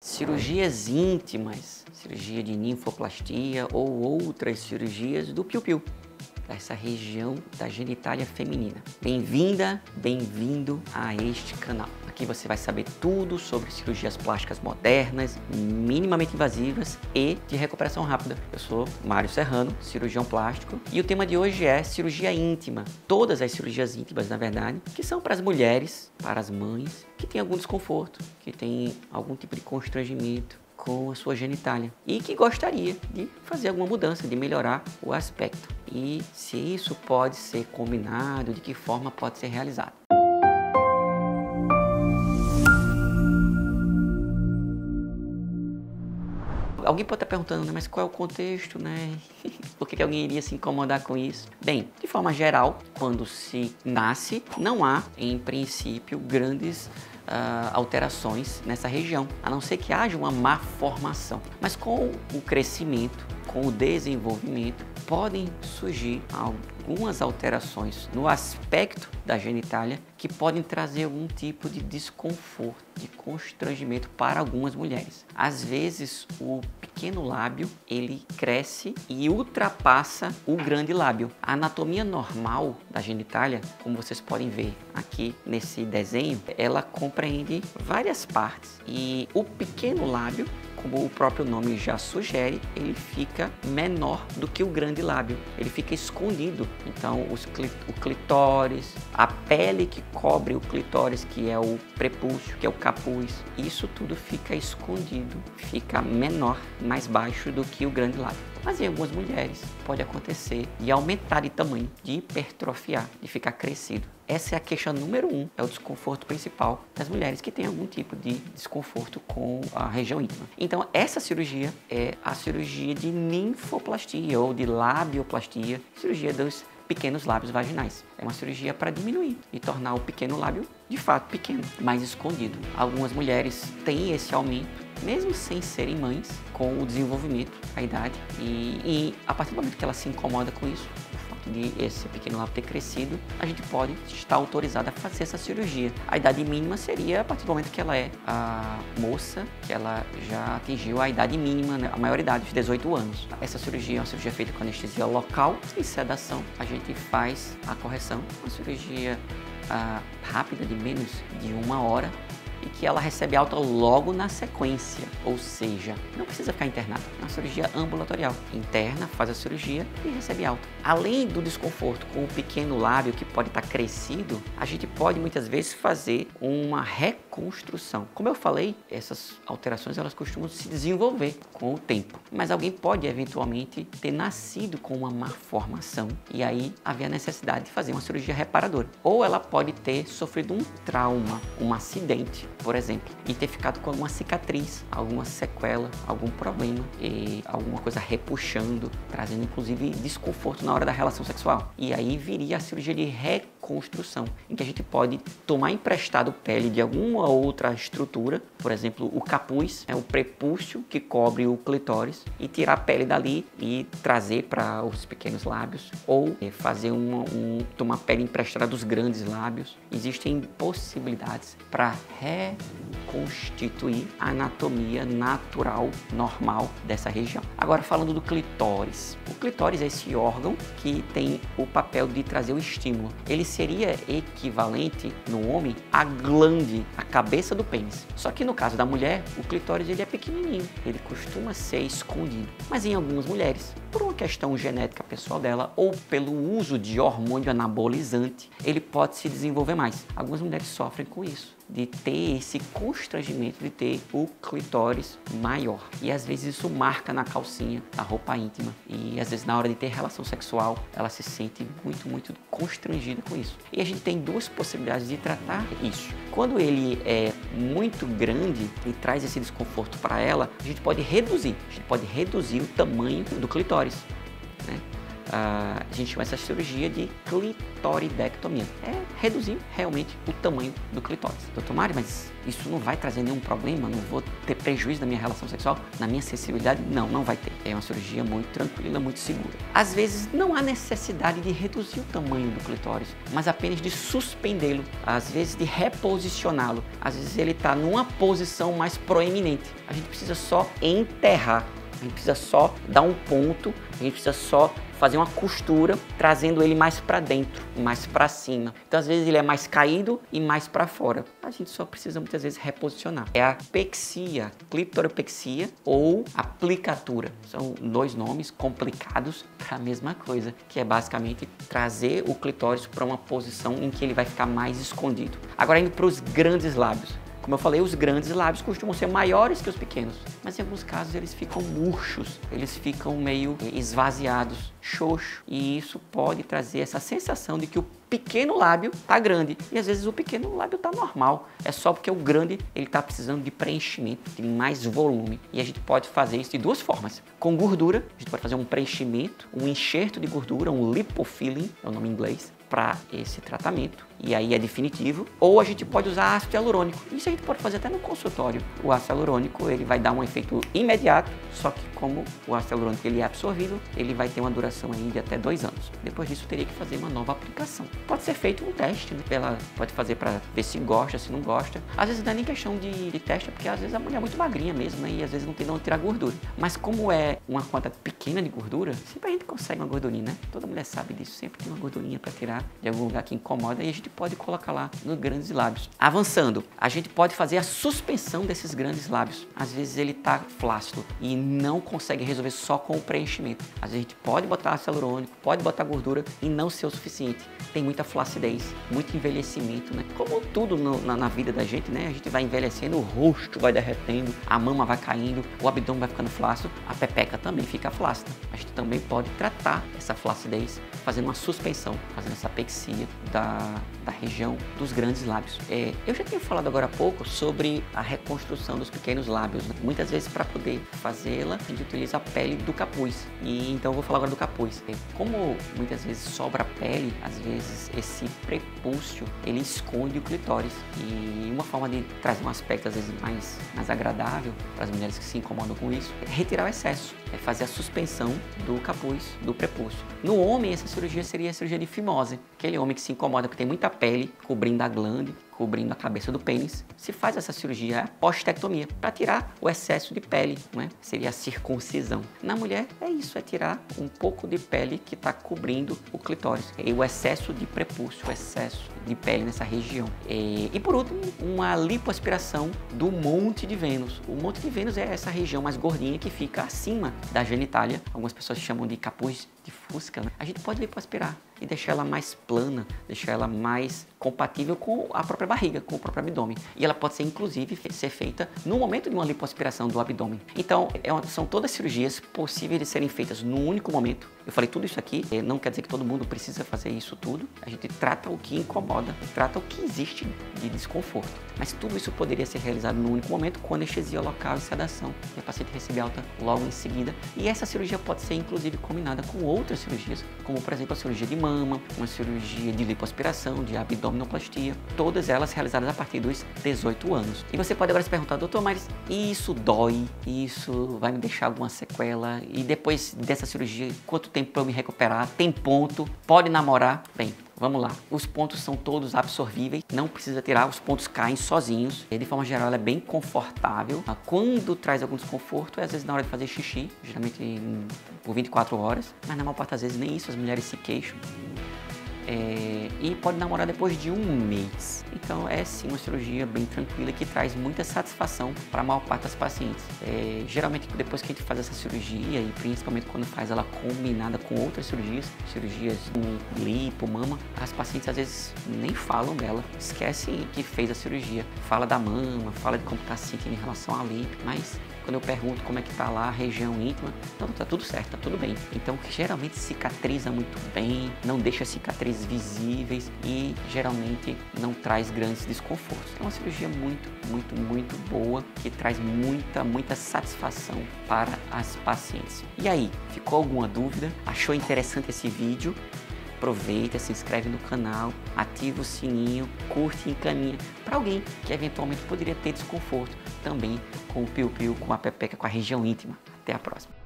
cirurgias íntimas, cirurgia de ninfoplastia ou outras cirurgias do piu-piu, dessa região da genitália feminina. Bem-vinda, bem-vindo a este canal. Aqui você vai saber tudo sobre cirurgias plásticas modernas, minimamente invasivas e de recuperação rápida. Eu sou Mário Serrano, cirurgião plástico, e o tema de hoje é cirurgia íntima. Todas as cirurgias íntimas, na verdade, que são para as mulheres, para as mães, que têm algum desconforto, que têm algum tipo de constrangimento com a sua genitália e que gostaria de fazer alguma mudança, de melhorar o aspecto. E se isso pode ser combinado, de que forma pode ser realizado. Alguém pode estar perguntando, né, mas qual é o contexto, né? Por que alguém iria se incomodar com isso? Bem, de forma geral, quando se nasce, não há, em princípio, grandes alterações nessa região, a não ser que haja uma má formação. Mas com o crescimento, com o desenvolvimento, podem surgir algumas alterações no aspecto da genitália que podem trazer algum tipo de desconforto, de constrangimento para algumas mulheres. Às vezes, o pequeno lábio, ele cresce e ultrapassa o grande lábio. A anatomia normal da genitália, como vocês podem ver aqui nesse desenho, ela compreende várias partes e o pequeno lábio, como o próprio nome já sugere, ele fica menor do que o grande lábio. Ele fica escondido. Então, o clitóris, a pele que cobre o clitóris, que é o prepúcio, que é o capuz, isso tudo fica escondido, fica menor, mais baixo do que o grande lábio. Mas em algumas mulheres pode acontecer de aumentar de tamanho, de hipertrofiar, de ficar crescido. Essa é a queixa número 1, é o desconforto principal das mulheres que têm algum tipo de desconforto com a região íntima. Então, essa cirurgia é a cirurgia de ninfoplastia ou de labioplastia, cirurgia dos pequenos lábios vaginais. É uma cirurgia para diminuir e tornar o pequeno lábio, de fato, pequeno, mais escondido. Algumas mulheres têm esse aumento, mesmo sem serem mães, com o desenvolvimento, a idade, e a partir do momento que ela se incomoda com isso, de esse pequeno lábio ter crescido, a gente pode estar autorizado a fazer essa cirurgia. A idade mínima seria a partir do momento que ela é a moça, que ela já atingiu a idade mínima, né, a maioridade, os 18 anos. Essa cirurgia é uma cirurgia feita com anestesia local e sedação. A gente faz a correção, uma cirurgia rápida, de menos de 1 hora, e que ela recebe alta logo na sequência, ou seja, não precisa ficar internada. É uma cirurgia ambulatorial. Interna, faz a cirurgia e recebe alta. Além do desconforto com o pequeno lábio que pode estar crescido, a gente pode muitas vezes fazer uma reconstrução. Como eu falei, essas alterações elas costumam se desenvolver com o tempo, mas alguém pode eventualmente ter nascido com uma má formação e aí haver a necessidade de fazer uma cirurgia reparadora. Ou ela pode ter sofrido um trauma, um acidente, por exemplo, e ter ficado com alguma cicatriz, alguma sequela, algum problema, e alguma coisa repuxando, trazendo inclusive desconforto na hora da relação sexual. E aí viria a cirurgia de reconstrução, em que a gente pode tomar emprestado pele de alguma outra estrutura, por exemplo, o capuz, é o prepúcio que cobre o clitóris, e tirar a pele dali e trazer para os pequenos lábios, ou fazer tomar pele emprestada dos grandes lábios. Existem possibilidades para reconstituir a anatomia natural, normal dessa região. Agora, falando do clitóris. O clitóris é esse órgão que tem o papel de trazer o estímulo. Ele seria equivalente no homem à glande, à cabeça do pênis. Só que no caso da mulher, o clitóris ele é pequenininho, ele costuma ser escondido. Mas em algumas mulheres, por uma questão genética pessoal dela ou pelo uso de hormônio anabolizante, ele pode se desenvolver mais. Algumas mulheres sofrem com isso, de ter esse constrangimento de ter o clitóris maior. E às vezes isso marca na calcinha, na roupa íntima. E às vezes na hora de ter relação sexual, ela se sente muito constrangida com isso. E a gente tem duas possibilidades de tratar isso. Quando ele é muito grande e traz esse desconforto para ela, a gente pode reduzir. A gente pode reduzir o tamanho do clitóris, né? A gente chama essa cirurgia de clitoridectomia. É reduzir realmente o tamanho do clitóris. Doutor Mário, mas isso não vai trazer nenhum problema? Não vou ter prejuízo na minha relação sexual? Na minha sensibilidade? Não, não vai ter. É uma cirurgia muito tranquila, muito segura. Às vezes não há necessidade de reduzir o tamanho do clitóris, mas apenas de suspendê-lo, às vezes de reposicioná-lo. Às vezes ele está numa posição mais proeminente. A gente precisa só enterrar, a gente precisa só dar um ponto, a gente precisa só fazer uma costura, trazendo ele mais para dentro, mais para cima. Então, às vezes, ele é mais caído e mais para fora. A gente só precisa, muitas vezes, reposicionar. É a pexia, clitoropexia ou aplicatura. São dois nomes complicados para a mesma coisa, que é basicamente trazer o clitóris para uma posição em que ele vai ficar mais escondido. Agora, indo para os grandes lábios. Como eu falei, os grandes lábios costumam ser maiores que os pequenos, mas em alguns casos eles ficam murchos, eles ficam meio esvaziados, xoxo, e isso pode trazer essa sensação de que o pequeno lábio está grande e às vezes o pequeno lábio está normal, é só porque o grande ele está precisando de preenchimento, de mais volume, e a gente pode fazer isso de duas formas. Com gordura, a gente pode fazer um preenchimento, um enxerto de gordura, um lipofilling, é o nome em inglês, para esse tratamento, e aí é definitivo. Ou a gente pode usar ácido hialurônico. Isso a gente pode fazer até no consultório. O ácido hialurônico ele vai dar um efeito imediato, só que como o ácido hialurônico ele é absorvível, ele vai ter uma duração aí de até 2 anos. Depois disso teria que fazer uma nova aplicação. Pode ser feito um teste, né? Ela pode fazer para ver se gosta, se não gosta. Às vezes não é nem questão de teste, porque às vezes a mulher é muito magrinha mesmo, né? E às vezes não tem de onde tirar gordura. Mas como é uma quantidade pequena de gordura, sempre a gente consegue uma gordurinha, né? Toda mulher sabe disso, sempre tem uma gordurinha para tirar de algum lugar que incomoda e a gente pode colocar lá nos grandes lábios. Avançando, a gente pode fazer a suspensão desses grandes lábios. Às vezes ele está flácido e não consegue resolver só com o preenchimento. Às vezes a gente pode botar ácido hialurônico, pode botar gordura e não ser o suficiente. Tem muita flacidez, muito envelhecimento, né? Como tudo na vida da gente, né? A gente vai envelhecendo, o rosto vai derretendo, a mama vai caindo, o abdômen vai ficando flácido, a pepeca também fica flácida. A gente também pode tratar essa flacidez fazendo uma suspensão, fazendo essa pexia da região dos grandes lábios. Eu já tinha falado agora há pouco sobre a reconstrução dos pequenos lábios, né? Muitas vezes para poder fazê-la a gente utiliza a pele do capuz, e então eu vou falar agora do capuz. Como muitas vezes sobra pele, às vezes esse prepúcio ele esconde o clitóris, e uma forma de trazer um aspecto às vezes mais agradável para as mulheres que se incomodam com isso é retirar o excesso, é fazer a suspensão do capuz, do prepúcio. No homem essa cirurgia seria a cirurgia de fimose, aquele homem que se incomoda porque tem muita pele cobrindo a glande, cobrindo a cabeça do pênis, se faz essa cirurgia, a postectomia, para tirar o excesso de pele, né? Seria a circuncisão. Na mulher é isso, é tirar um pouco de pele que está cobrindo o clitóris, e o excesso de prepúcio, o excesso de pele nessa região. E por último, uma lipoaspiração do Monte de Vênus. O Monte de Vênus é essa região mais gordinha que fica acima da genitália. Algumas pessoas chamam de capuz de fusca, né? A gente pode lipoaspirar e deixar ela mais plana, deixar ela mais compatível com a própria barriga, com o próprio abdômen. E ela pode ser, inclusive, ser feita no momento de uma lipoaspiração do abdômen. Então, são todas cirurgias possíveis de serem feitas num único momento. Eu falei tudo isso aqui, não quer dizer que todo mundo precisa fazer isso tudo. A gente trata o que incomoda, trata o que existe de desconforto. Mas tudo isso poderia ser realizado num único momento com anestesia local e sedação. E a paciente recebe alta logo em seguida. E essa cirurgia pode ser, inclusive, combinada com outras cirurgias, como, por exemplo, a cirurgia de mama, uma cirurgia de lipoaspiração, de abdominoplastia, todas elas realizadas a partir dos 18 anos. E você pode agora se perguntar, doutor, mas isso dói? Isso vai me deixar alguma sequela? E depois dessa cirurgia, quanto tempo para eu me recuperar? Tem ponto? Pode namorar? Bem, vamos lá. Os pontos são todos absorvíveis, não precisa tirar, os pontos caem sozinhos. De forma geral, ela é bem confortável. Quando traz algum desconforto, é às vezes na hora de fazer xixi, geralmente por 24 horas, mas na maior parte das vezes nem isso, as mulheres se queixam. E pode namorar depois de 1 mês. Então é sim uma cirurgia bem tranquila que traz muita satisfação para a maior parte das pacientes. Geralmente depois que a gente faz essa cirurgia, e principalmente quando faz ela combinada com outras cirurgias com lipo, mama, as pacientes às vezes nem falam dela, esquecem que fez a cirurgia. Fala da mama, fala de como está se sentindo em relação à lipo, mas quando eu pergunto como é que tá lá a região íntima, não, tá tudo certo, tá tudo bem. Então, geralmente cicatriza muito bem, não deixa cicatrizes visíveis e geralmente não traz grandes desconfortos. É uma cirurgia muito boa, que traz muita satisfação para as pacientes. E aí, ficou alguma dúvida? Achou interessante esse vídeo? Aproveita, se inscreve no canal, ativa o sininho, curte e encaminha para alguém que eventualmente poderia ter desconforto também com o piu-piu, com a pepeca, com a região íntima. Até a próxima.